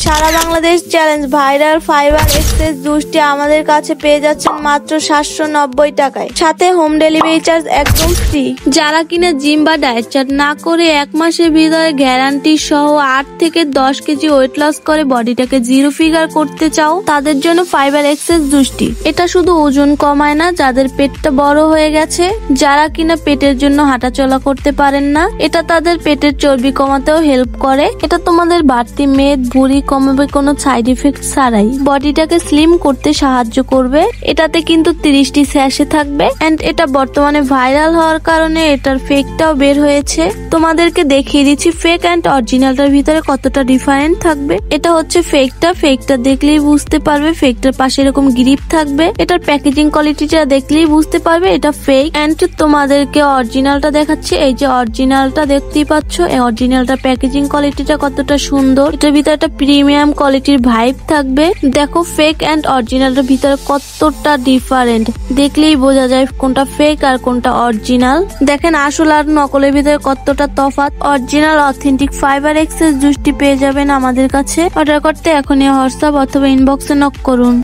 সারা Bangladesh challenge viral fibre excess জুসটি আমাদের কাছে পেয়ে যাচ্ছেন মাত্র 790 টাকায়, সাথে হোম ডেলিভারি চার্জ একদম ফ্রি। যারা কিনা জিম বা ডায়েট চার্ট না করে 1 মাসের ভিতরে গ্যারান্টি সহ 8 থেকে 10 কেজি ওয়েট লস করে বডিটাকে জিরো ফিগার করতে চাও, তাদের জন্য ফাইবার এক্সেস জুসটি। এটা শুধু ওজন কমায় না, যাদের পেটটা বড় হয়ে গেছে, যারা কিনা পেটের জন্য হাঁটাচলা করতে পারেন না, এটা তাদের পেটের চর্বি কমাতেও হেল্প করে। এটা তোমাদের বাড়তি মেদ ভুঁড়ি কমাবে কোনো সাইড ইফেক্ট ছাড়াই, বডিটাকে স্লিম করতে সাহায্য করবে। এটাতে কিন্তু 30টি স্যাশে থাকবে এন্ড এটা বর্তমানে ভাইরাল হওয়ার কারণে এটার ফেকটাও বের হয়েছে। তোমাদেরকে দেখিয়ে দিচ্ছি ফেক এন্ড অরিজিনালটার ভিতরে কতটা ডিফারেন্ট থাকবে। এটা হচ্ছে ফেকটা দেখলেই বুঝতে পারবে। ফেকটার পাশে এরকম গ্রিপ থাকবে। এটার প্যাকেজিং কোয়ালিটিটা দেখলেই বুঝতে পারবে এটা ফেক। এন্ড তোমাদেরকে অরিজিনালটা দেখাচ্ছি। এই যে অরিজিনালটা দেখতেই পাচ্ছ, এই অরিজিনালটা প্যাকেজিং কোয়ালিটিটা কতটা সুন্দর। এটার ভিতরে একটা প্রিমিয়াম কোয়ালিটির ভাইব থাকবে। দেখো ফেক এন্ড অরিজিনালটার ভিতরে কতটা ডিফারেন্ট, দেখলেই বোঝা যায় কোনটা ফেক আর কোনটা অরিজিনাল। দেখেন আসল আর নকলের ভিতরে কতটা তফাৎ। অরিজিনাল অথেন্টিক ফাইবার এক্সেস জুসটি পেয়ে যাবেন আমাদের কাছে। অর্ডার করতে এখনই হোয়াটসঅ্যাপ অথবা ইনবক্সে নক করুন।